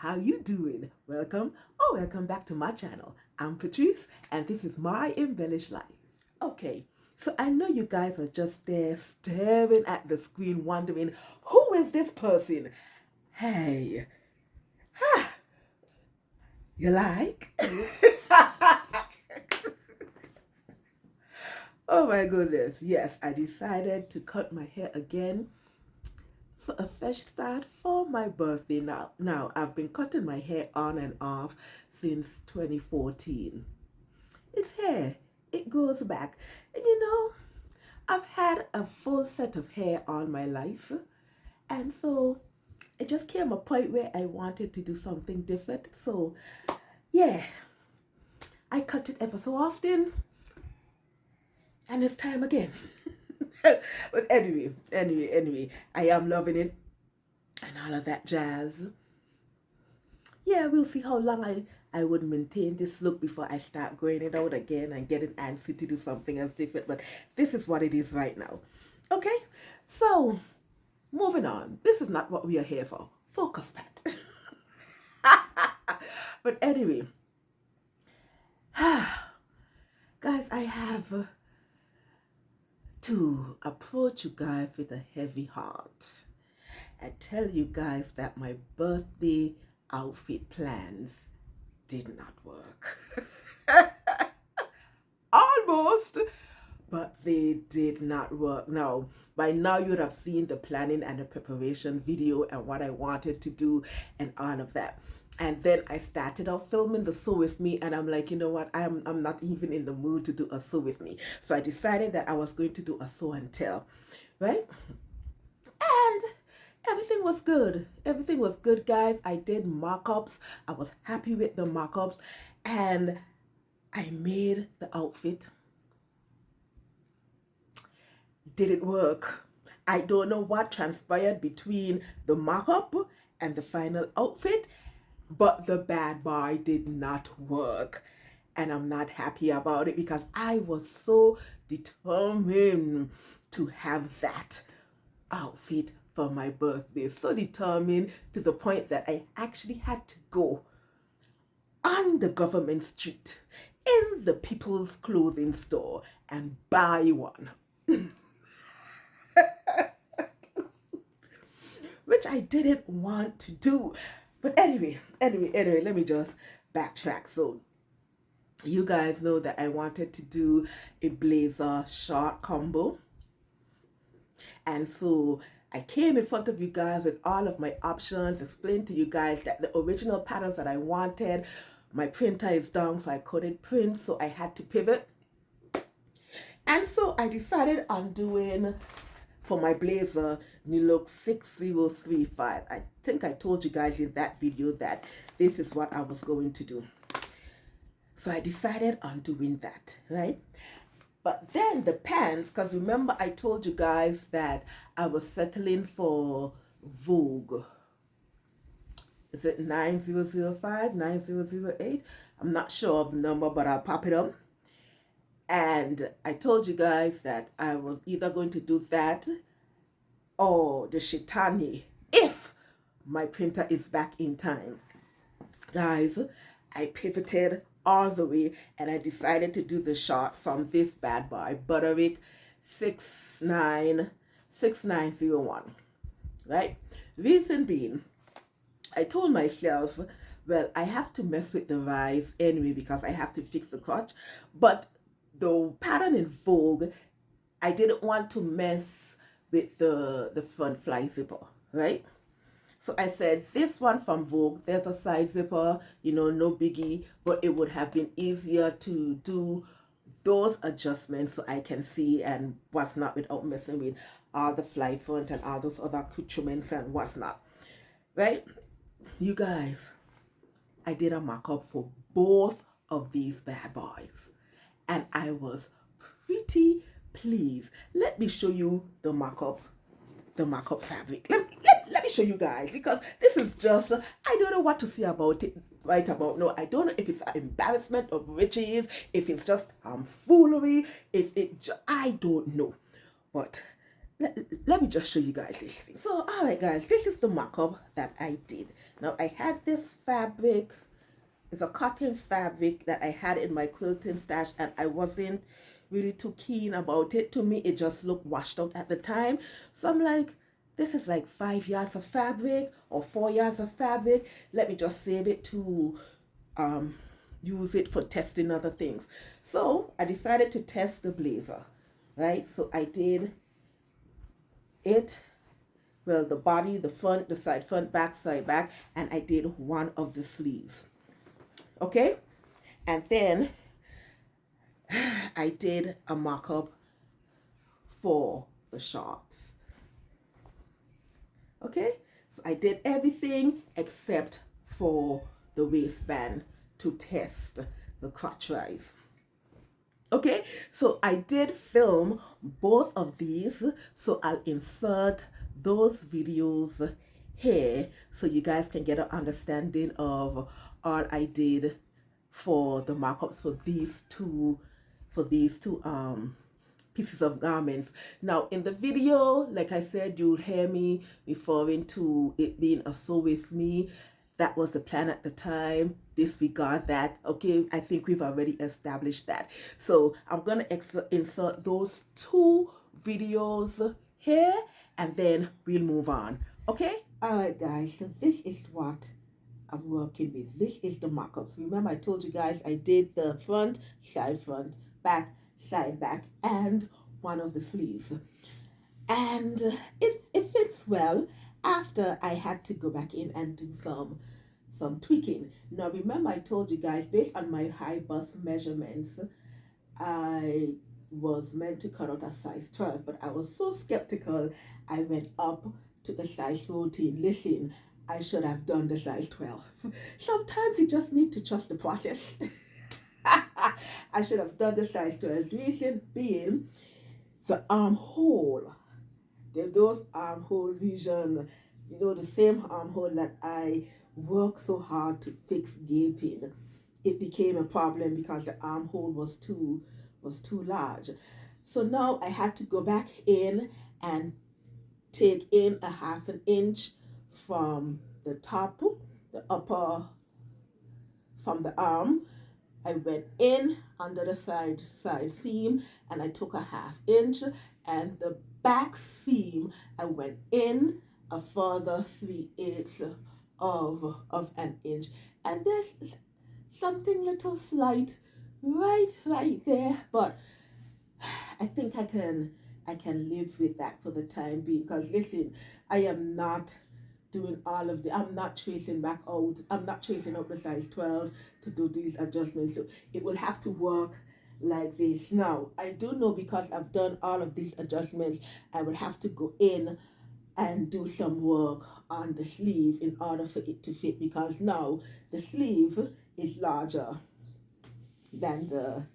how you doing? Welcome back to my channel. I'm Patrice and this is my embellished life. Okay, so I know you guys are just there staring at the screen wondering, who is this person? Hey, you like? Oh my goodness, yes, I decided to cut my hair again for a fresh start for my birthday. Now I've been cutting my hair on and off since 2014. It's hair, it goes back. And you know, I've had a full set of hair on my life, and so it just came a point where I wanted to do something different. So yeah, I cut it ever so often, and it's time again. But anyway, I am loving it and all of that jazz. Yeah, we'll see how long I would maintain this look before I start growing it out again and getting antsy to do something else different. But this is what it is right now. Okay, so moving on. This is not what we are here for. Focus, Pat. But anyway, guys, I have to approach you guys with a heavy heart and tell you guys that my birthday outfit plans did not work. Almost, but they did not work. Now, by now you would have seen the planning and the preparation video and what I wanted to do and all of that. And then I started off filming the sew with me, and I'm like, you know what, I'm not even in the mood to do a sew with me. So I decided that I was going to do a sew and tell, right? And everything was good. Everything was good, guys. I did mock-ups. I was happy with the mock-ups, and I made the outfit. Didn't work. I don't know what transpired between the mock-up and the final outfit, but the bad boy did not work, and I'm not happy about it because I was so determined to have that outfit for my birthday. So determined to the point that I actually had to go on the government street in the people's clothing store and buy one. Which I didn't want to do. But anyway, let me just backtrack. So you guys know that I wanted to do a blazer short combo. And so I came in front of you guys with all of my options, explained to you guys that the original patterns that I wanted, my printer is down, so I couldn't print, so I had to pivot. And so I decided on doing, for my blazer, new look 6035. I think I told you guys in that video that this is what I was going to do. So I decided on doing that, right? But then the pants, because remember I told you guys that I was settling for Vogue. Is it 9005, 9008? I'm not sure of the number, but I'll pop it up. And I told you guys that I was either going to do that or the Shitani if my printer is back in time. Guys, I pivoted all the way and I decided to do the shorts from this bad boy, Butterick 6901, right? Reason being, I told myself, well, I have to mess with the rise anyway because I have to fix the crotch, but the pattern in Vogue, I didn't want to mess with the front fly zipper, right? So I said, this one from Vogue, there's a side zipper, you know, no biggie, but it would have been easier to do those adjustments so I can see and what's not without messing with all the fly front and all those other accoutrements and what's not, right? You guys, I did a mock-up for both of these bad boys, and I was pretty pleased. Let me show you the mock-up fabric. Let me show you guys, because this is just, I don't know what to say about it right about now. I don't know if it's an embarrassment of riches, if it's just foolery, I don't know. But let me just show you guys this thing. So, all right, guys, this is the mock-up that I did. Now, I had this fabric. It's a cotton fabric that I had in my quilting stash, and I wasn't really too keen about it. To me, it just looked washed out at the time. So I'm like, this is like 5 yards of fabric or 4 yards of fabric. Let me just save it to use it for testing other things. So I decided to test the blazer, right? So I did it, well, the body, the front, the side front, side back, and I did one of the sleeves. Okay, and then I did a mock-up for the shorts. Okay, so I did everything except for the waistband to test the crotch rise. Okay, so I did film both of these, so I'll insert those videos here so you guys can get an understanding of all I did for the markups for these two pieces of garments. Now in the video, like I said, you'll hear me referring to it being a sew with me. That was the plan at the time. Disregard that. Okay, I think we've already established that. So I'm gonna insert those two videos here, and then we'll move on. Okay, all right guys, so this is what I'm working with. This is the markups. Remember I told you guys I did the front, back, side back, and one of the sleeves. And it fits well. After I had to go back in and do some tweaking. Now remember I told you guys, based on my high bust measurements, I was meant to cut out a size 12, but I was so skeptical I went up to the size 14. Listen, I should have done the size 12. Sometimes you just need to trust the process. I should have done the size 12. Reason being, the armhole. Those armhole vision, you know, the same armhole that I worked so hard to fix gaping. It became a problem because the armhole was too large. So now I had to go back in and take in a 1/2 inch from the top, the upper, from the arm. I went in under the side seam and I took a 1/2 inch, and the back seam I went in a further 3/8 of an inch, and there's something little slight right there, but I think I can live with that for the time being, because listen, I am not doing all of the, I'm not tracing back out, I'm not tracing out the size 12 to do these adjustments, so it will have to work like this. Now I do know, because I've done all of these adjustments, I would have to go in and do some work on the sleeve in order for it to fit, because now the sleeve is larger than the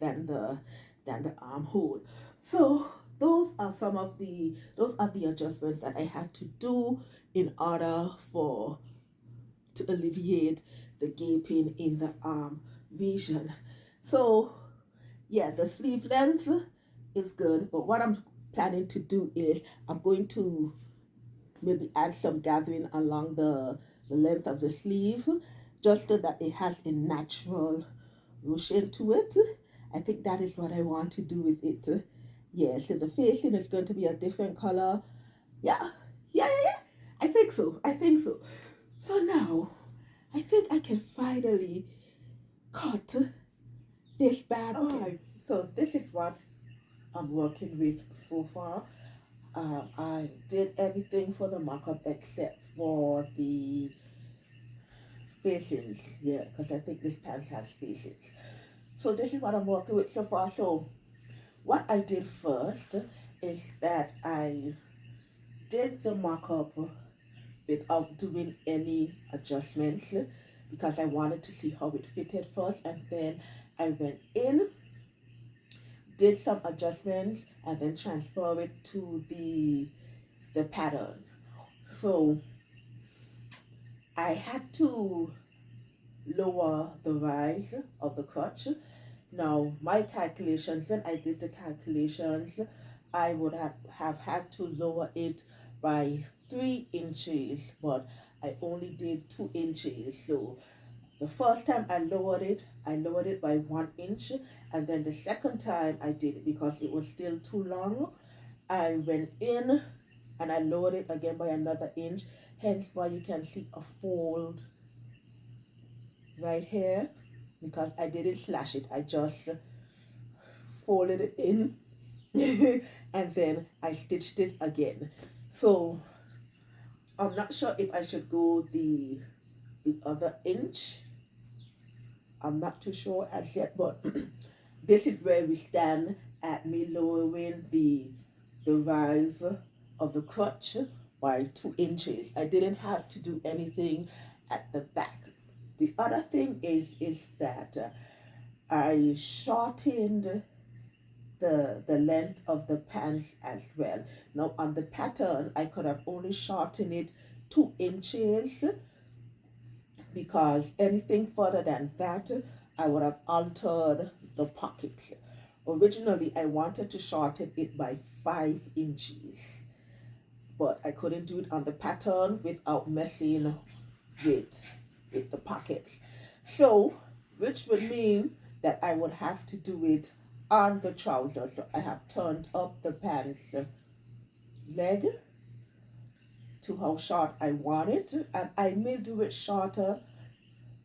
armhole. So those are the adjustments that I had to do in order to alleviate the gaping in the arm vision. So yeah, the sleeve length is good, but what I'm planning to do is I'm going to maybe add some gathering along the length of the sleeve, just so that it has a natural ruching to it. I think that is what I want to do with it. Yeah, so the facing is going to be a different color. Yeah. I think so. So now, I think I can finally cut this bad. Okay, so this is what I'm working with so far. I did everything for the mock-up except for the facings. Yeah, because I think this pants has facings. So this is what I'm working with so far. So what I did first is that I did the mock-up without doing any adjustments, because I wanted to see how it fitted first, and then I went in, did some adjustments, and then transfer it to the pattern. So I had to lower the rise of the crotch. Now my calculations, when I did the calculations, I would have had to lower it by 3 inches, but I only did 2 inches. So the first time I lowered it by 1 inch, and then the second time I did it because it was still too long. I went in and I lowered it again by another inch, hence why you can see a fold right here, because I didn't slash it, I just folded it in and then I stitched it again. So I'm not sure if I should go the other inch. I'm not too sure as yet, but this is where we stand at me lowering the rise of the crotch by 2 inches. I didn't have to do anything at the back. The other thing is that I shortened the length of the pants as well. Now on the pattern, I could have only shortened it 2 inches, because anything further than that, I would have altered the pockets. Originally, I wanted to shorten it by 5 inches, but I couldn't do it on the pattern without messing with the pockets. So, which would mean that I would have to do it on the trouser. So I have turned up the pants leg to how short I want it, and I may do it shorter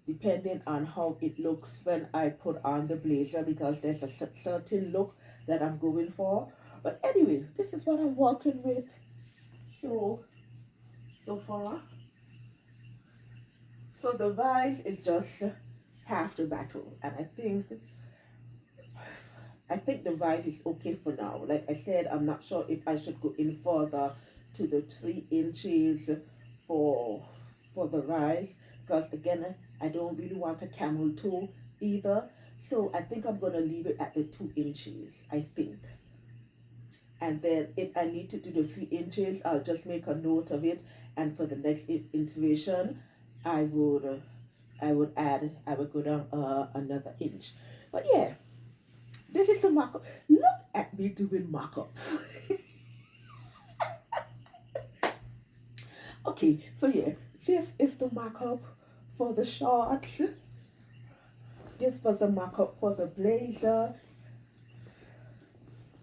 depending on how it looks when I put on the blazer, because there's a certain look that I'm going for. But anyway, this is what I'm working with so far. So the rise is just half the battle, and I think the rise is okay for now. Like I said, I'm not sure if I should go in further to the 3 inches for the rise, because again, I don't really want a camel toe either. So I think I'm gonna leave it at the 2 inches, I think. And then if I need to do the 3 inches, I'll just make a note of it. And for the next iteration, I would go down another inch. But yeah, this is the mock-up. Look at me doing mock-ups. Okay, so yeah, this is the mock-up for the shorts. This was the mock-up for the blazer.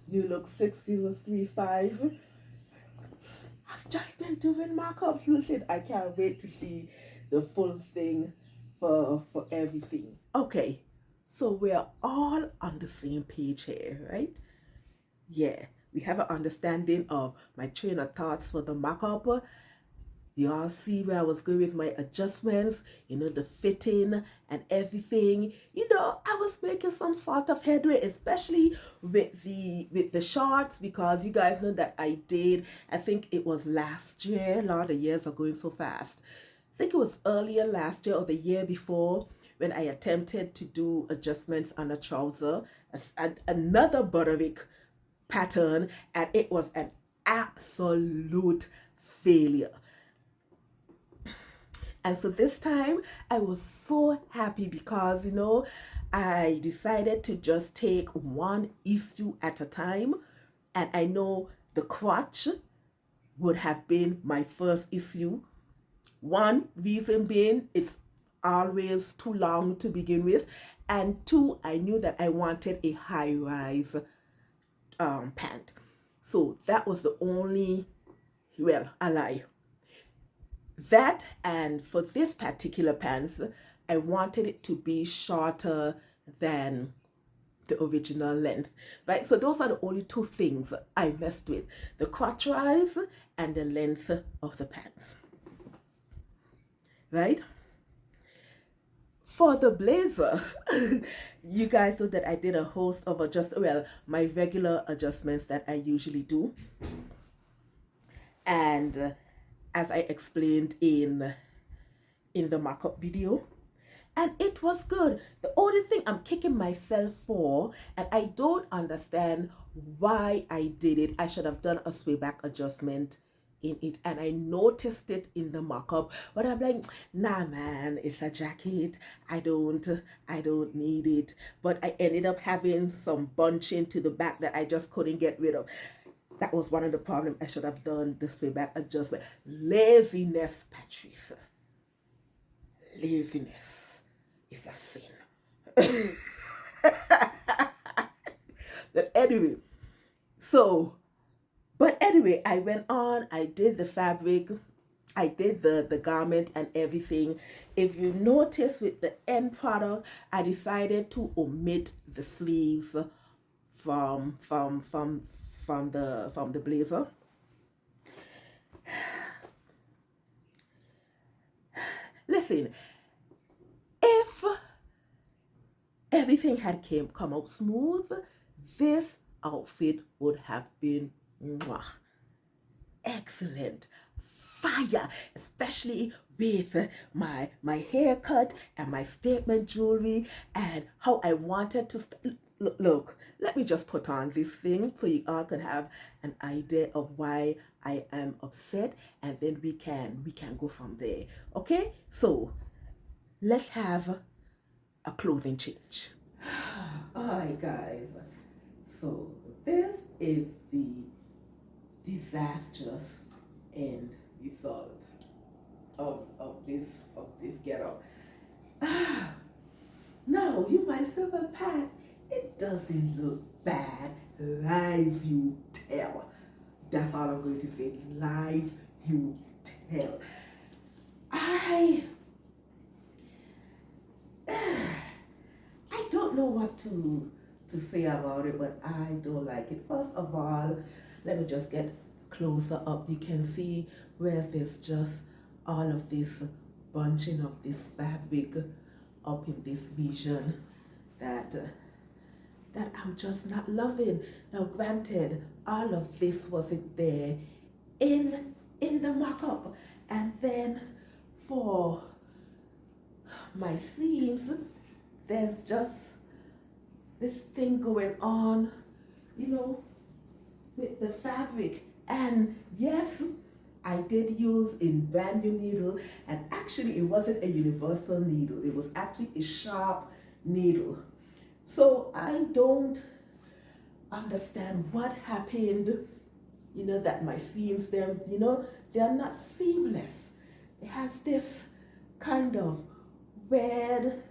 You look 6035. I've just been doing mock-ups. Listen, I can't wait to see the full thing for everything. Okay, so we're all on the same page here, right? Yeah, we have an understanding of my train of thoughts for the mock-up. You all see where I was going with my adjustments, the fitting and everything. I was making some sort of headway, especially with the shorts, because you guys know that I think it was last year. A lot of years are going so fast. I think it was earlier last year or the year before, when I attempted to do adjustments on a trouser, another Butterick pattern, and it was an absolute failure. And so this time I was so happy because, I decided to just take one issue at a time. And I know the crotch would have been my first issue. One reason being, it's always too long to begin with. And two, I knew that I wanted a high-rise pant. So that was the only, well, a lie. That, and for this particular pants, I wanted it to be shorter than the original length, right? So those are the only two things I messed with: the crotch rise and the length of the pants, right? For the blazer, you guys know that I did a host of my regular adjustments that I usually do. And as I explained in the mock-up video, and it was good. The only thing I'm kicking myself for, and I don't understand why I did it, I should have done a sway back adjustment in it, and I noticed it in the mock-up, but I'm like, nah man, it's a jacket, I don't need it. But I ended up having some bunching to the back that I just couldn't get rid of. That was one of the problems. I should have done this payback adjustment. Laziness, Patricia. Laziness is a sin. But anyway, but anyway, I went on, I did the fabric, I did the garment and everything. If you notice with the end product, I decided to omit the sleeves from the blazer. Listen, if everything had come out smooth, this outfit would have been mwah, excellent, fire, especially with my haircut and my statement jewelry and how I wanted to look. Let me just put on this thing so you all can have an idea of why I am upset, and then we can go from there. Okay, so let's have a clothing change. All right, guys, so this is the disastrous end result of this getup. Now you might say, well, Pat, it doesn't look bad. Lies you tell. That's all I'm going to say. Lies you tell. I don't know what to say about it, but I don't like it. First of all, let me just get closer up. You can see where there's just all of this bunching of this fabric up in this vision that I'm just not loving. Now granted, all of this wasn't there in the mock-up, and then for my seams, there's just this thing going on, you know, with the fabric. And yes, I did use a brand new needle, and actually it wasn't a universal needle, it was actually a sharp needle. So I don't understand what happened, you know, that my seams, them, you know, they're not seamless. It has this kind of weird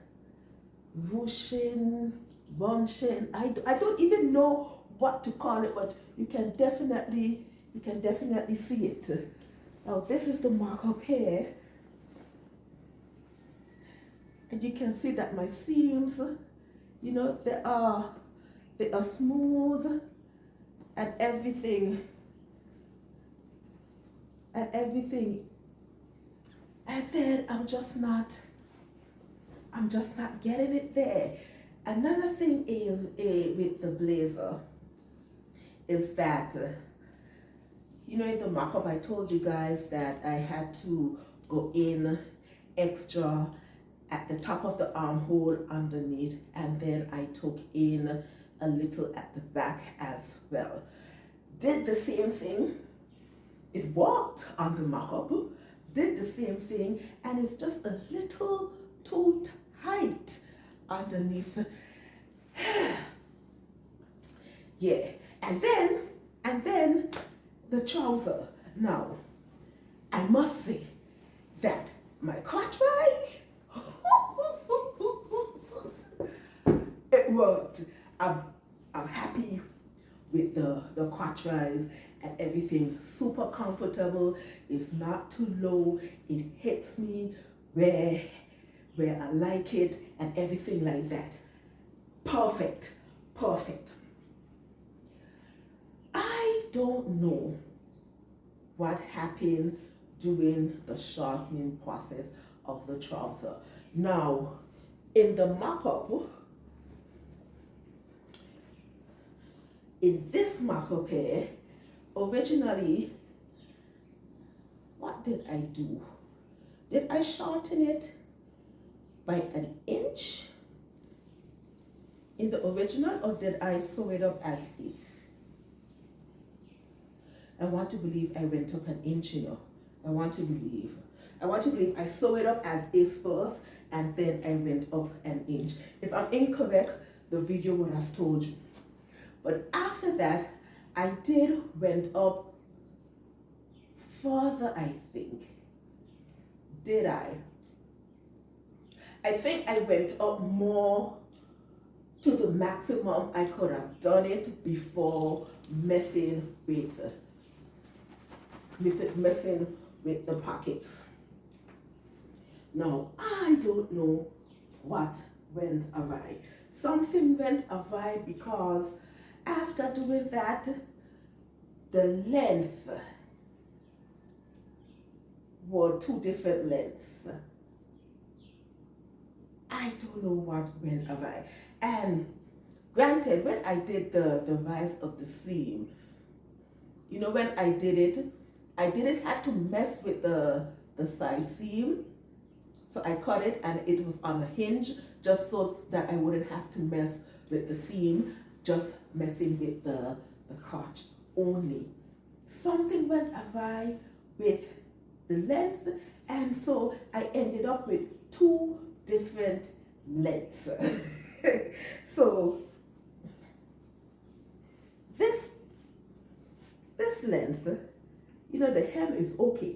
ruching, bunching. I don't even know what to call it, but you can definitely see it. Now this is the markup here, and you can see that my seams, you know, they are smooth and everything, and then I'm just not getting it there. Another thing is with the blazer is that you know, in the mock-up I told you guys that I had to go in extra at the top of the armhole underneath, and then I took in a little at the back as well. Did the same thing. It worked on the mock-up, did the same thing, and it's just a little too tight underneath. Yeah, and then the trouser. Now, I must say that my crotch rise, it worked. I'm happy with the crotch rise and everything. Super comfortable. It's not too low. It hits me where I like it and everything like that. Perfect. I don't know what happened during the sharpening process of the trouser. Now, in the mock-up, in this mock-up here, originally, what did I do? Did I shorten it by an inch in the original, or did I sew it up as is? I want to believe I went up an inch, you know. I want to believe I sew it up as is first, and then I went up an inch. If I'm incorrect, the video would have told you. But after that, I did went up further, I think. Did I? I think I went up more to the maximum I could have done it before messing with the pockets. Now, I don't know what went awry. Something went awry because after doing that, the length were two different lengths. I don't know what went awry. And granted, when I did the rise of the seam, you know, when I didn't have to mess with the side seam. So I cut it and it was on a hinge just so that I wouldn't have to mess with the seam, just messing with the crotch only. Something went awry with the length, and so I ended up with two different lengths. So this length, you know, the hem is okay.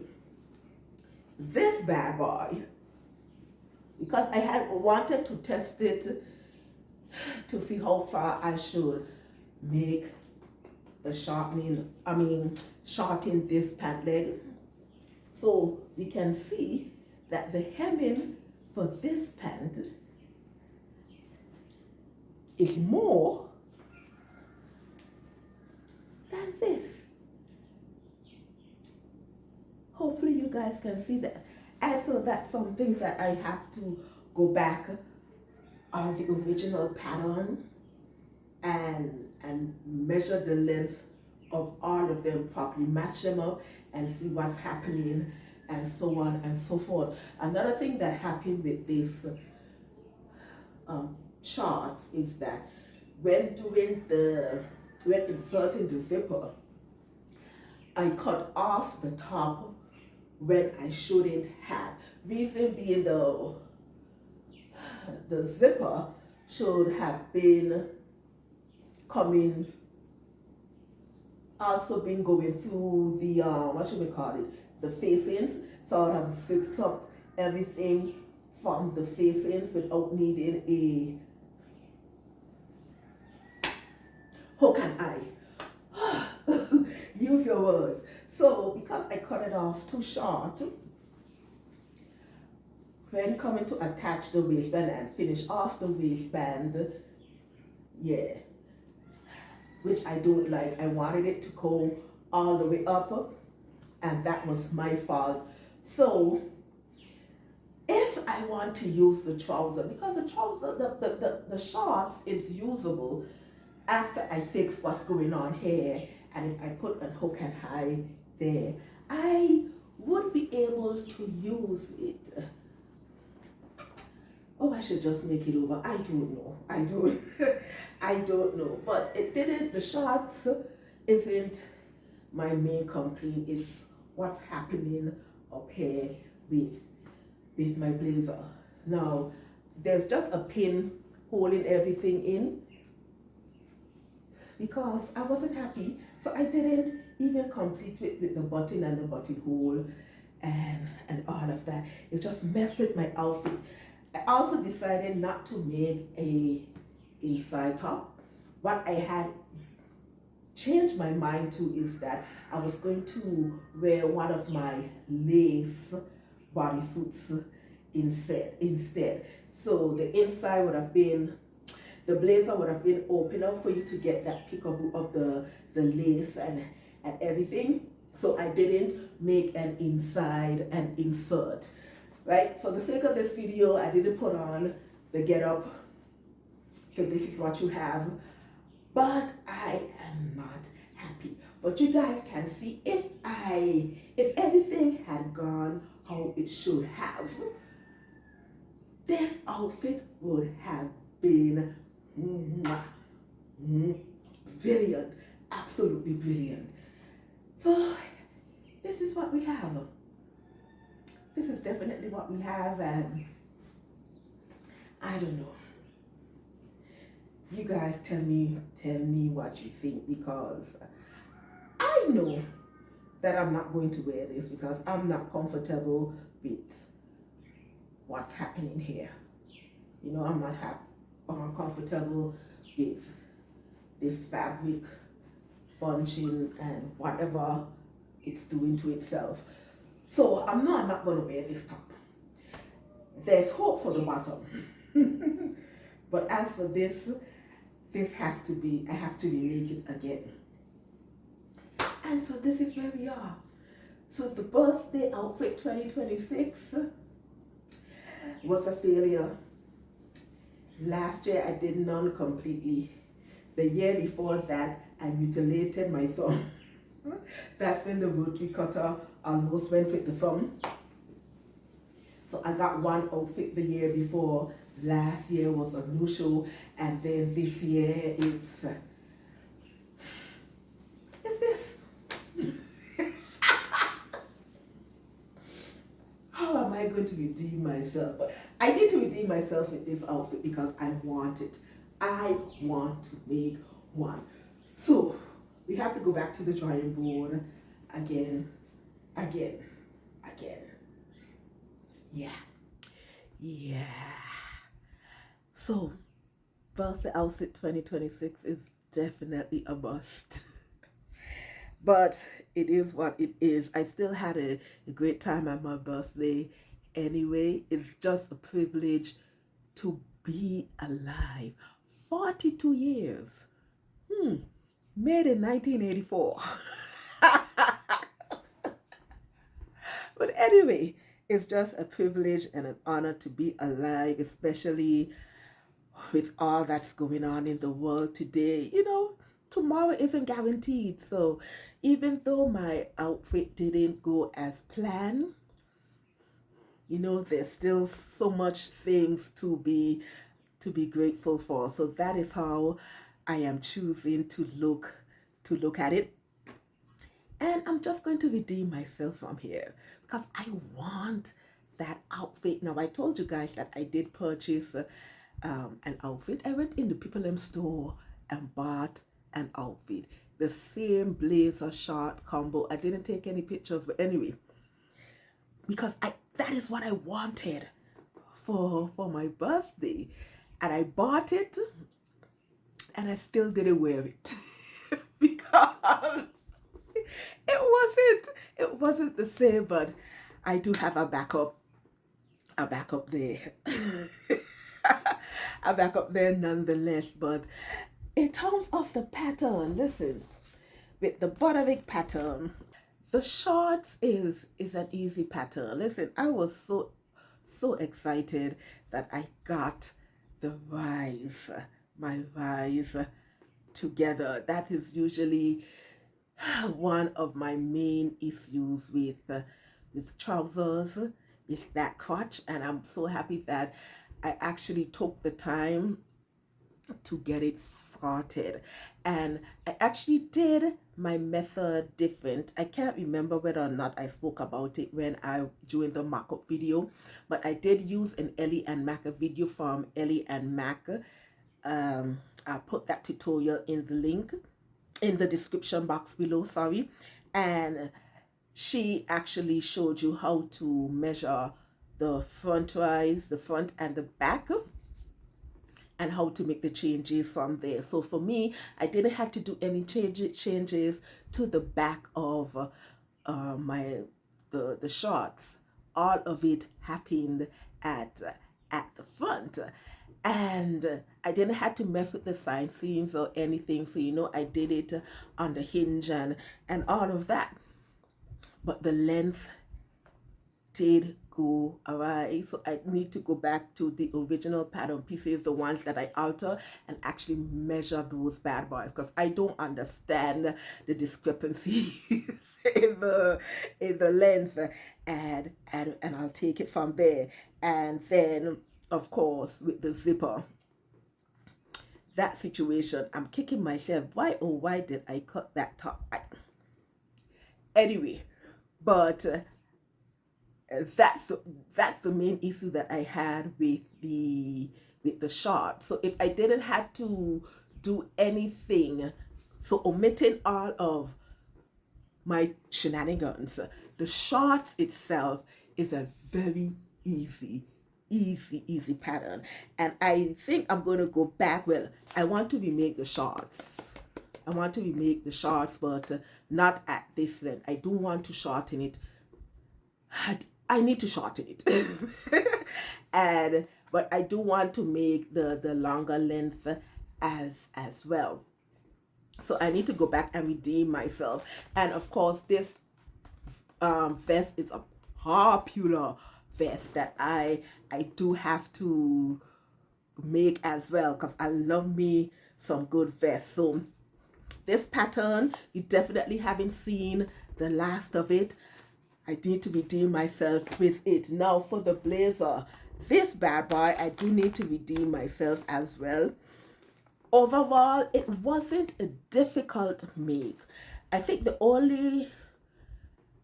This bad boy, because I had wanted to test it to see how far I should make the shorten this pant leg. So we can see that the hemming for this pant is more than this. Hopefully you guys can see that. And so that's something that I have to go back on the original pattern and measure the length of all of them properly, match them up and see what's happening, and so on and so forth. Another thing that happened with this shorts is that when inserting the zipper, I cut off the top when I shouldn't have. Reason being, the zipper should have been going through the what should we call it, the facings. So I would have zipped up everything from the facings without needing a hook and eye. Use your words. So because I cut it off too short, when coming to attach the waistband and finish off the waistband, yeah, which I don't like. I wanted it to go all the way up, and that was my fault. So if I want to use the trouser, because the trouser, the shorts is usable after I fix what's going on here, and if I put a hook and eye there, I would be able to use it. Oh, I should just make it over. I don't know. I don't know. But it didn't, the shorts isn't my main complaint. It's what's happening up here with my blazer. Now, there's just a pin holding everything in because I wasn't happy. So I didn't even complete it with the button and the buttonhole and all of that. It just messed with my outfit. I also decided not to make a inside top. What I had changed my mind to is that I was going to wear one of my lace bodysuits instead. So the inside would have been, the blazer would have been open up for you to get that peekaboo of the lace and everything. So I didn't make an inside and insert. Right, for the sake of this video, I didn't put on the get up, so this is what you have, but I am not happy. But you guys can see if everything had gone how it should have, this outfit would have been brilliant, absolutely brilliant. So this is what we have. This is definitely what we have, and I don't know. You guys tell me what you think, because I know that I'm not going to wear this because I'm not comfortable with what's happening here. You know, I'm not comfortable with this fabric bunching and whatever it's doing to itself. So I'm not going to wear this top. There's hope for the bottom. But as for this has to be, I have to remake it again. And so this is where we are. So the birthday outfit 2026 was a failure. Last year I did none completely. The year before that I mutilated my thumb. That's when the rotary cutter almost went with the thumb. So I got one outfit the year before. Last year was a no-show, and then this year it's this. How am I going to redeem myself? But I need to redeem myself with this outfit because I want it. I want to make one. So we have to go back to the drawing board again. Yeah. So birthday outfit 2026 is definitely a must. But it is what it is. I still had a great time at my birthday anyway. It's just a privilege to be alive. 42 years. Made in 1984. But anyway, it's just a privilege and an honor to be alive, especially with all that's going on in the world today. You know, tomorrow isn't guaranteed. So even though my outfit didn't go as planned, you know, there's still so much things to be grateful for. So that is how I am choosing to look at it. And I'm just going to redeem myself from here because I want that outfit. Now, I told you guys that I did purchase an outfit. I went in the People M store and bought an outfit. The same blazer short combo. I didn't take any pictures, but anyway, because that is what I wanted for my birthday. And I bought it and I still didn't wear it because it wasn't the same. But I do have a backup there. A backup there nonetheless. But in terms of the pattern, listen, with the Butterick pattern, the shorts is an easy pattern. Listen, I was so excited that I got my rise together. That is usually one of my main issues with trousers, is that crotch, and I'm so happy that I actually took the time to get it sorted. And I actually did my method different. I can't remember whether or not I spoke about it during the Mockup video, but I did use an Ellie and Mac, a video from Ellie and Mac. I'll put that tutorial in the description box below, sorry. And she actually showed you how to measure the front rise, the front and the back, and how to make the changes from there. So for me, I didn't have to do any changes to the back of the shorts. All of it happened at the front, and I didn't have to mess with the side seams or anything. So you know, I did it on the hinge and all of that. But the length did go awry, so I need to go back to the original pattern pieces, the ones that I alter, and actually measure those bad boys, because I don't understand the discrepancies in the length, and I'll take it from there. And then of course with the zipper, that situation, I'm kicking myself. Why did I cut that top? Anyway, but that's the main issue that I had with the short. So if I didn't have to do anything, so omitting all of my shenanigans. The shorts itself is a very easy pattern, and I think I'm going to go back. Well, I want to remake the shorts. I want to remake the shorts, but not at this length. I do want to shorten it. I need to shorten it. And but I do want to make the longer length as well. So I need to go back and redeem myself. And of course, this vest is a popular vest that I do have to make as well, because I love me some good vests. So this pattern, you definitely haven't seen the last of it. I need to redeem myself with it. Now for the blazer, this bad boy, I do need to redeem myself as well. Overall, it wasn't a difficult make. I think the only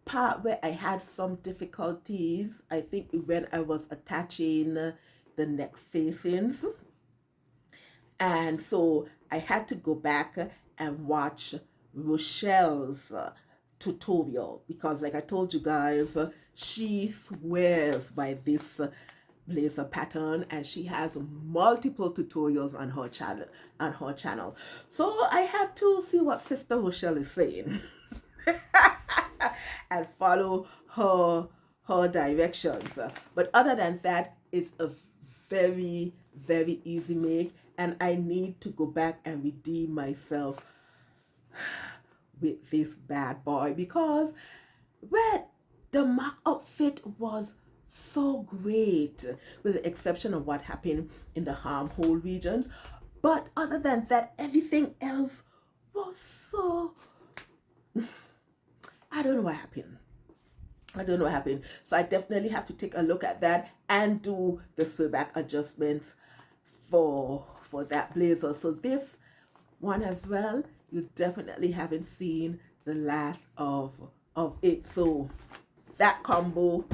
part where I had some difficulties, I think when I was attaching the neck facings. And so I had to go back and watch Rochelle's tutorial, because like I told you guys, she swears by this blazer pattern, and she has multiple tutorials on her channel. So I had to see what Sister Rochelle is saying and follow her directions. But other than that, it's a very easy make, and I need to go back and redeem myself with this bad boy, because the mock-up fit was so great, with the exception of what happened in the armhole regions. But other than that, everything else was so... I don't know what happened. So I definitely have to take a look at that and do the swayback adjustments for that blazer. So this one as well, you definitely haven't seen the last of it. So that combo,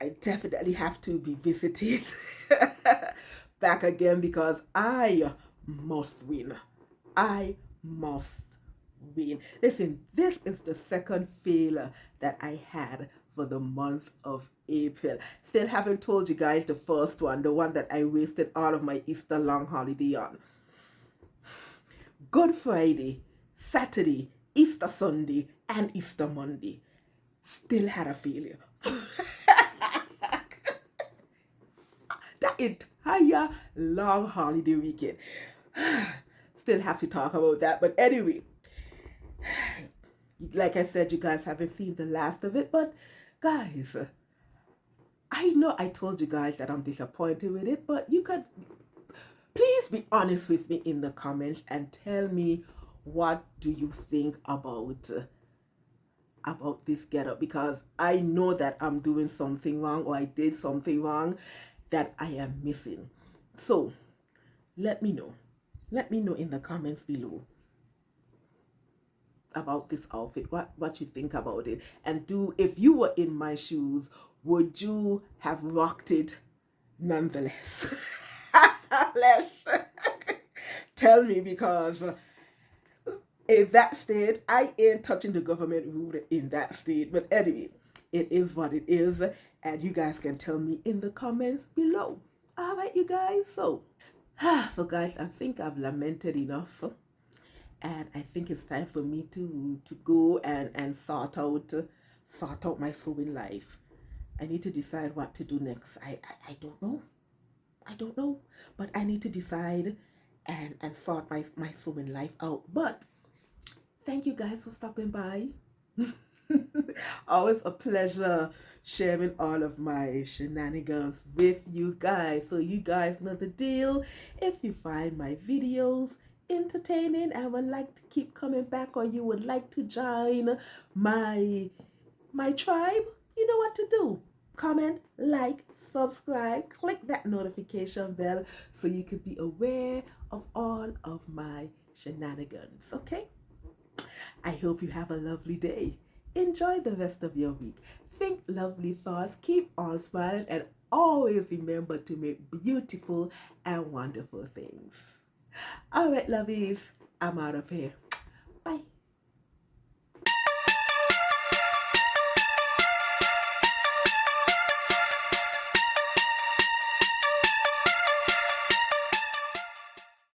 I definitely have to revisit it back again, because I must win. I must win. Listen, this is the second failure that I had for the month of April. Still haven't told you guys the first one, the one that I wasted all of my Easter long holiday on. Good Friday, Saturday, Easter Sunday, and Easter Monday. Still had a failure. That entire long holiday weekend. Still have to talk about that. But anyway, like I said, you guys haven't seen the last of it. But guys, I know I told you guys that I'm disappointed with it, but you could please be honest with me in the comments and tell me, what do you think about this getup? Because I know that I'm doing something wrong, or I did something wrong that I am missing. So let me know in the comments below about this outfit, what you think about it. And if you were in my shoes, would you have rocked it nonetheless? Let's tell me, because in that state, I ain't touching the government rule in that state. But anyway, it is what it is, and you guys can tell me in the comments below. All right, you guys. So guys, I think I've lamented enough, and I think it's time for me to go and sort out my sewing life. I need to decide what to do next. I don't know, but I need to decide and sort my sewing life out. But thank you guys for stopping by. Always a pleasure sharing all of my shenanigans with you guys. So you guys know the deal. If you find my videos entertaining and would like to keep coming back, or you would like to join my tribe, you know what to do. Comment, like, subscribe, click that notification bell so you can be aware of all of my shenanigans. Okay? I hope you have a lovely day. Enjoy the rest of your week. Think lovely thoughts, keep on smiling, and always remember to make beautiful and wonderful things. All right, lovies, I'm out of here.